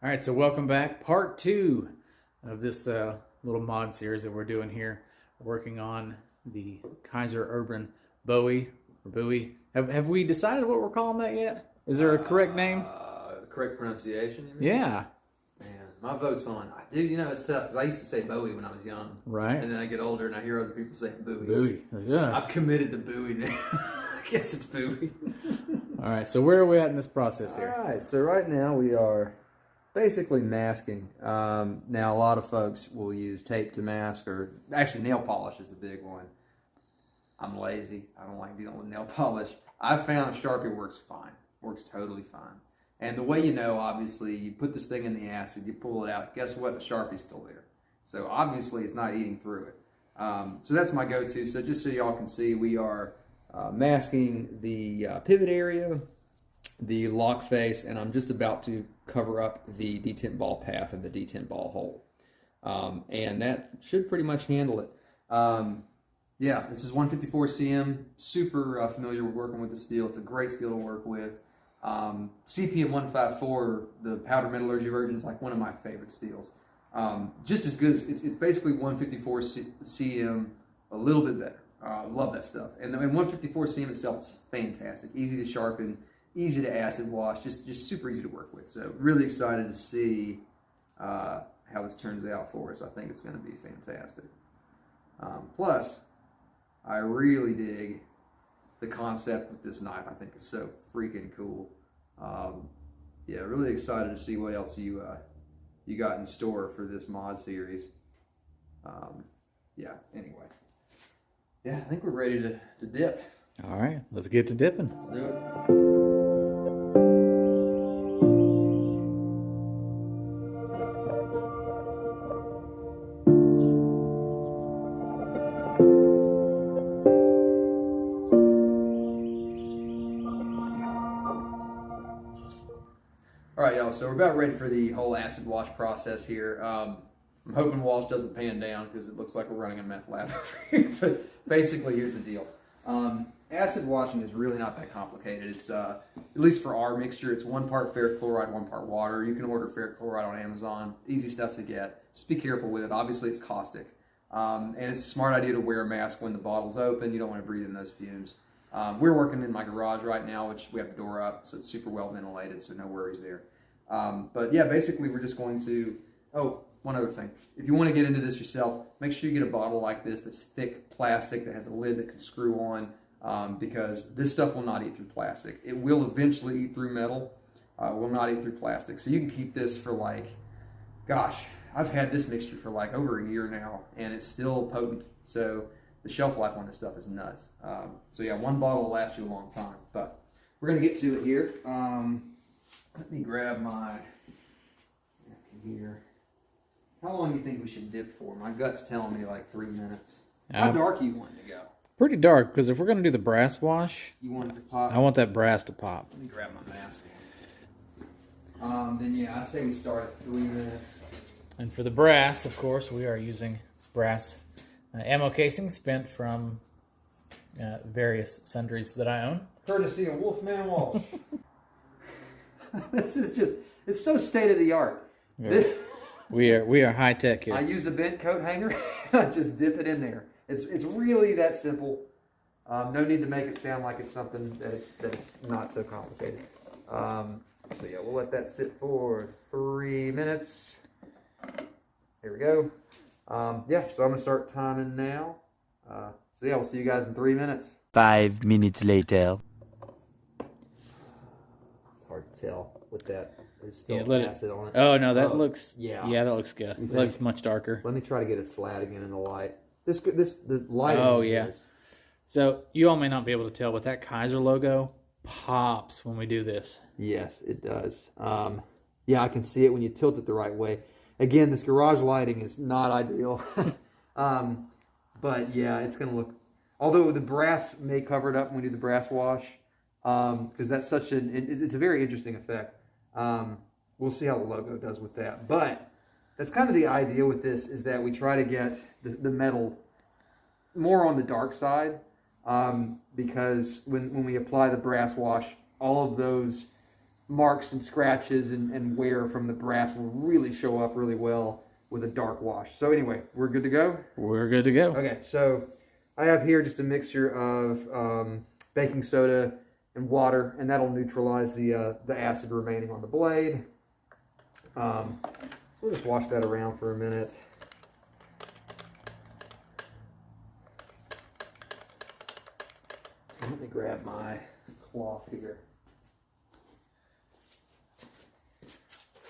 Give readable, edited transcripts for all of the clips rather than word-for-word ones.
All right, so welcome back. Part 2 of this little mod series that we're doing here, working on the Kizer Urban Bowie or Bowie. Have we decided what we're calling that yet? Is there a correct name? Correct pronunciation, you mean? Yeah. Man, my vote's on. Dude, it's tough because I used to say Bowie when I was young. Right. And then I get older and I hear other people say Bowie. Bowie. Yeah. I've committed to Bowie now. I guess it's Bowie. All right, so where are we at in this process here? All right, so right now we are basically masking. Now, a lot of folks will use tape to mask, or actually nail polish is the big one. I'm lazy. I don't like dealing with nail polish. I found Sharpie works fine. Works totally fine. And the way you know, obviously, you put this thing in the acid, you pull it out. Guess what? The Sharpie's still there. So obviously, it's not eating through it. So that's my go-to. So just so y'all can see, we are masking the pivot area, the lock face, and I'm just about to cover up the detent ball path and the detent ball hole. And that should pretty much handle it. Yeah, this is 154 cm, super familiar with working with the steel. It's a great steel to work with. CPM 154, the powder metallurgy version, is like one of my favorite steels. Just as good as, it's basically 154 cm, a little bit better. Love that stuff. And 154 cm itself is fantastic. Easy to sharpen, easy to acid wash, just super easy to work with. So really excited to see how this turns out for us. I think it's going to be fantastic. Plus, I really dig the concept with this knife. I think it's so freaking cool. Yeah, really excited to see what else you got in store for this mod series. Yeah, anyway. Yeah, I think we're ready to dip. All right, let's get to dipping. Let's do it. All right, y'all, so we're about ready for the whole acid wash process here. I'm hoping Walsh doesn't pan down because it looks like we're running a meth lab over here. But basically, here's the deal. Acid washing is really not that complicated. It's, at least for our mixture, it's 1 part ferric chloride, 1 part water. You can order ferric chloride on Amazon. Easy stuff to get. Just be careful with it. Obviously, it's caustic. And it's a smart idea to wear a mask when the bottle's open. You don't want to breathe in those fumes. We're working in my garage right now, which we have the door up, so it's super well ventilated, so no worries there. But yeah, basically we're just going to, oh, one other thing. If you want to get into this yourself, make sure you get a bottle like this that's thick plastic that has a lid that can screw on, because this stuff will not eat through plastic. It will eventually eat through metal, will not eat through plastic. So you can keep this for like, gosh, I've had this mixture for like over a year now, and it's still potent. So the shelf life on this stuff is nuts. So yeah, 1 bottle will last you a long time. But we're going to get to it here. Let me grab my here. How long do you think we should dip for? My gut's telling me like 3 minutes. How dark you want it to go? Pretty dark, because if we're going to do the brass wash, You want it to pop? I want that brass to pop. Let me grab my mask. Then yeah, I say we start at 3 minutes. And for the brass, of course, we are using brass ammo casing spent from various sundries that I own. Courtesy of Wolfman Walsh. This is just, it's so state of the art. We are high tech here. I use a bent coat hanger and I just dip it in there. It's really that simple. No need to make it sound like it's something that it's not so complicated. So yeah, we'll let that sit for 3 minutes. Here we go. Yeah, so I'm gonna start timing now. So yeah, we'll see you guys in 3 minutes. 5 minutes later. Hard to tell with that. There's still acid on it. Oh no, that looks. Yeah, that looks good. It looks much darker. Let me try to get it flat again in the light. The light. Oh yeah. So you all may not be able to tell, but that Kizer logo pops when we do this. Yes, it does. Yeah, I can see it when you tilt it the right way. Again, this garage lighting is not ideal. But yeah, it's going to look, although the brass may cover it up when we do the brass wash, because that's such it's a very interesting effect. We'll see how the logo does with that. But that's kind of the idea with this, is that we try to get the metal more on the dark side, because when we apply the brass wash, all of those marks and scratches and wear from the brass will really show up really well with a dark wash. So anyway, we're good to go? We're good to go. Okay, so I have here just a mixture of baking soda and water, and that'll neutralize the acid remaining on the blade. We'll just wash that around for a minute. Let me grab my cloth here.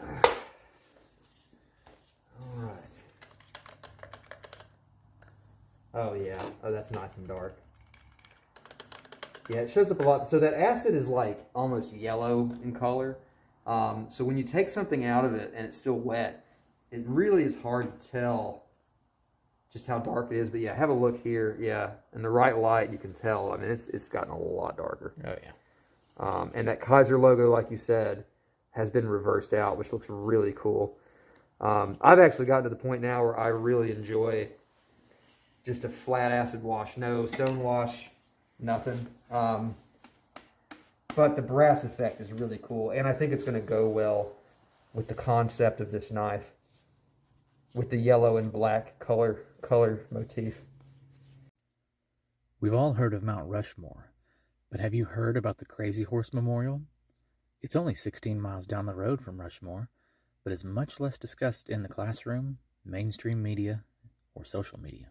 All right. Oh yeah. Oh, that's nice and dark. Yeah, it shows up a lot. So that acid is like almost yellow in color. So when you take something out of it and it's still wet, it really is hard to tell just how dark it is. But yeah, have a look here. Yeah, in the right light, you can tell. I mean, it's gotten a lot darker. Oh yeah. And that Kizer logo, like you said, has been reversed out, which looks really cool. I've actually gotten to the point now where I really enjoy just a flat acid wash, no stone wash, nothing. But the brass effect is really cool, and I think it's going to go well with the concept of this knife, with the yellow and black color motif. We've all heard of Mount Rushmore, but have you heard about the Crazy Horse Memorial? It's only 16 miles down the road from Rushmore, but is much less discussed in the classroom, mainstream media, or social media.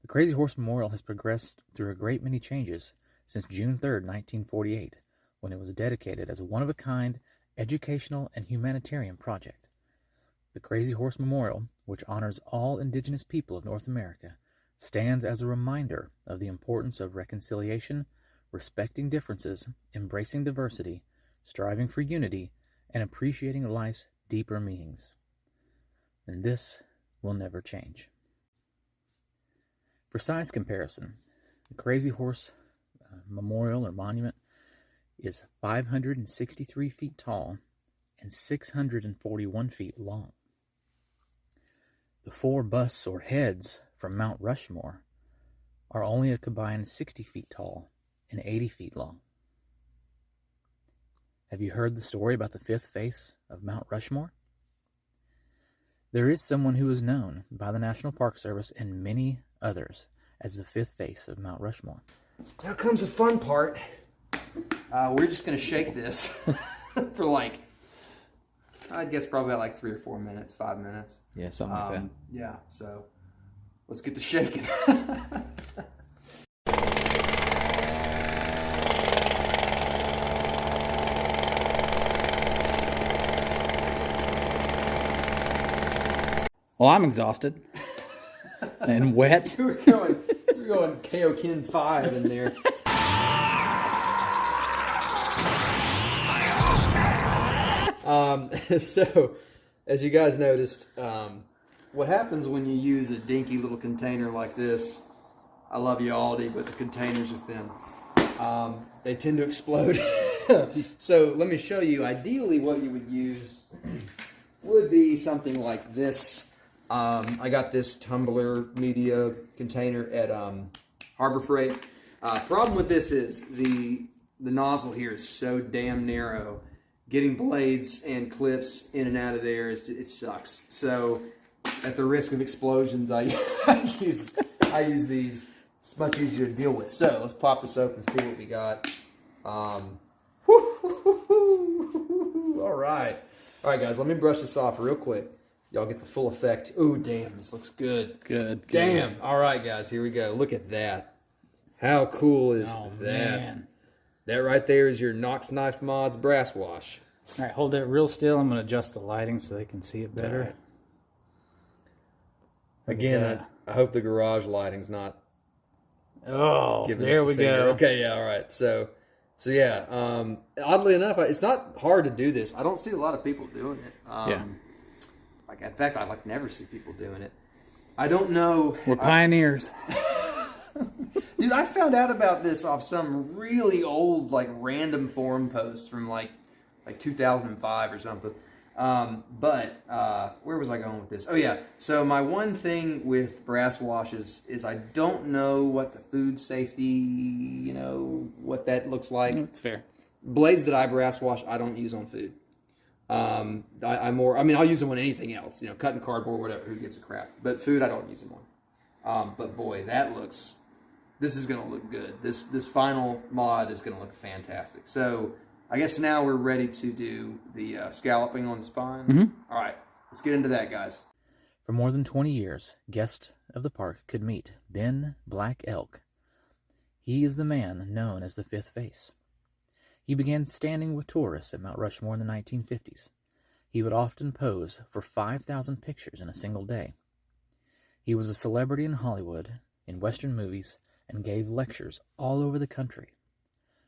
The Crazy Horse Memorial has progressed through a great many changes since June 3rd, 1948, when it was dedicated as a one-of-a-kind educational and humanitarian project. The Crazy Horse Memorial, which honors all indigenous people of North America, stands as a reminder of the importance of reconciliation, respecting differences, embracing diversity, striving for unity, and appreciating life's deeper meanings. And this will never change. For size comparison, the Crazy Horse Memorial or Monument is 563 feet tall and 641 feet long. The 4 busts or heads from Mount Rushmore are only a combined 60 feet tall and 80 feet long. Have you heard the story about the 5th face of Mount Rushmore? There is someone who is known by the National Park Service and many others as the 5th face of Mount Rushmore. Now comes the fun part. We're just going to shake this for like, I'd guess probably about like 3 or 4 minutes, 5 minutes. Yeah, something like that. Yeah, so let's get to shaking. Well, I'm exhausted and wet. we're going Kaioken 5 in there. So, as you guys noticed, what happens when you use a dinky little container like this, I love you Aldi, but the containers are thin. They tend to explode. So let me show you, ideally what you would use would be something like this. I got this tumbler media container at Harbor Freight. Problem with this is the nozzle here is so damn narrow. Getting blades and clips in and out of there, it sucks. So, at the risk of explosions, I use these. It's much easier to deal with. So, let's pop this open and see what we got. All right, guys. Let me brush this off real quick. Y'all get the full effect. Ooh, damn, this looks good. Good. Damn. All right, guys, here we go. Look at that. How cool is that? Man. That right there is your Knox Knife Mods brass wash. All right, hold that real still. I'm going to adjust the lighting so they can see it better. Right. Again, I hope the garage lighting's not. Oh, there we go. Okay, yeah, all right. So yeah. Oddly enough, it's not hard to do this. I don't see a lot of people doing it. Yeah. Like, in fact, I never see people doing it. I don't know. We're pioneers. Dude, I found out about this off some really old, like, random forum post from like 2005 or something. But where was I going with this? Oh yeah. So my one thing with brass washes is I don't know what the food safety, what that looks like. It's fair. blades that I brass wash, I don't use on food. I'll use them on anything else, cutting cardboard, whatever, who gives a crap. But food, I don't use them on. But boy, this is going to look good. This final mod is going to look fantastic. So I guess now we're ready to do the scalloping on the spine. Mm-hmm. All right, let's get into that, guys. For more than 20 years, guests of the park could meet Ben Black Elk. He is the man known as the Fifth Face. He began standing with tourists at Mount Rushmore in the 1950s. He would often pose for 5,000 pictures in a single day. He was a celebrity in Hollywood, in Western movies, and gave lectures all over the country.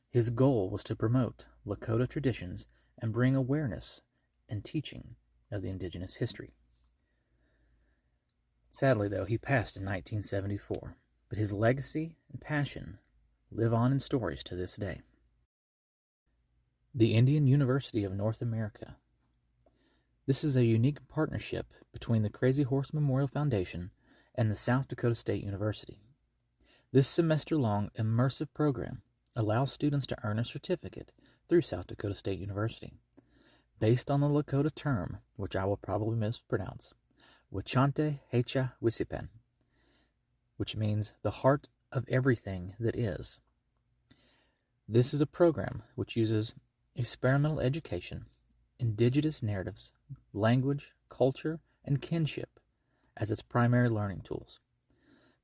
His goal was to promote Lakota traditions and bring awareness and teaching of the indigenous history. Sadly, though, he passed in 1974, but his legacy and passion live on in stories to this day. The Indian University of North America. This is a unique partnership between the Crazy Horse Memorial Foundation and the South Dakota State University. This semester-long immersive program allows students to earn a certificate through South Dakota State University, based on the Lakota term, which I will probably mispronounce, Wachante Hecha Wisipen, which means the heart of everything that is. This is a program which uses experimental education, indigenous narratives, language, culture, and kinship as its primary learning tools.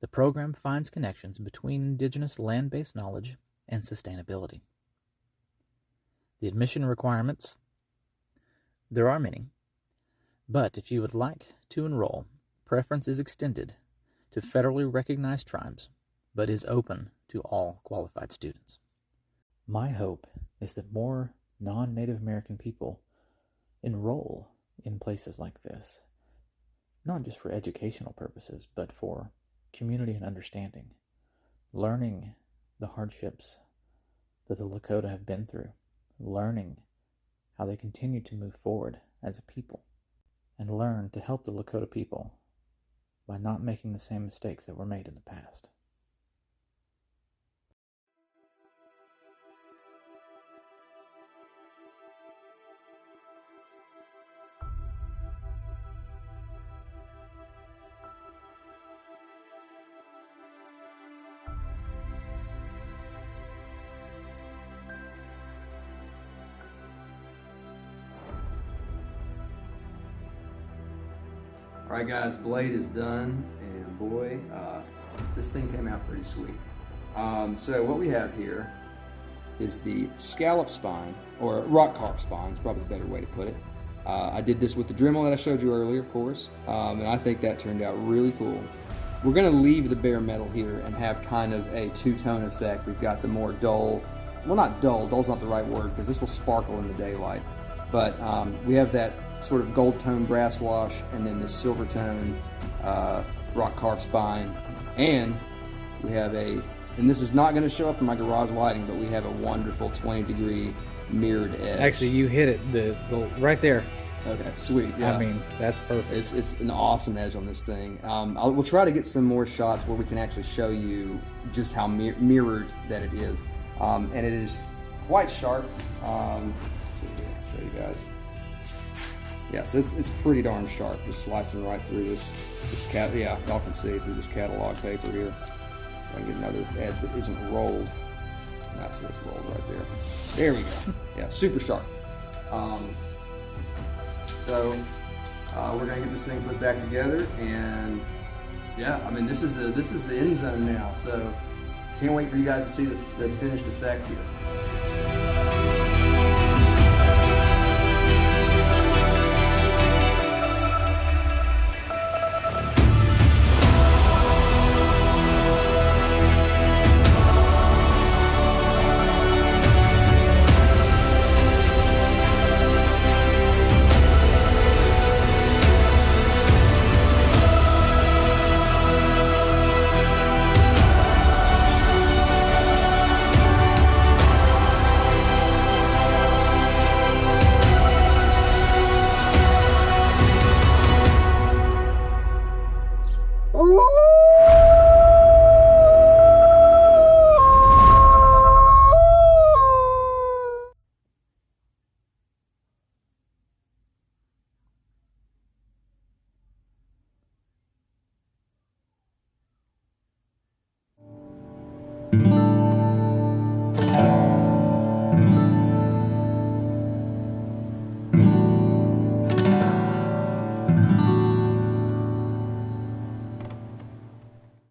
The program finds connections between indigenous land-based knowledge and sustainability. The admission requirements, there are many, but if you would like to enroll, preference is extended to federally recognized tribes, but is open to all qualified students. My hope is that more non-Native American people enroll in places like this, not just for educational purposes, but for community and understanding, learning the hardships that the Lakota have been through, learning how they continue to move forward as a people, and learn to help the Lakota people by not making the same mistakes that were made in the past. All right, guys, blade is done, and boy, this thing came out pretty sweet. So what we have here is the scallop spine, or rock carved spine is probably the better way to put it. I did this with the Dremel that I showed you earlier, of course, and I think that turned out really cool. We're going to leave the bare metal here and have kind of a two-tone effect. We've got the more dull, well, not dull, dull's not the right word, because this will sparkle in the daylight, but we have that sort of gold tone brass wash, and then this silver tone rock carved spine, and we have and this is not going to show up in my garage lighting, but we have a wonderful 20-degree mirrored edge. Actually, you hit it the right there. Okay, sweet. Yeah. I mean, that's perfect. It's an awesome edge on this thing. We'll try to get some more shots where we can actually show you just how mirrored that it is, and it is quite sharp. Let's see here, show you guys. Yeah, so it's pretty darn sharp, just slicing right through this yeah, y'all can see through this catalog paper here. So I can get another edge that isn't rolled. That's it's rolled right there. There we go. Yeah, super sharp. So we're gonna get this thing put back together, and yeah, I mean this is the end zone now. So can't wait for you guys to see the finished effects here.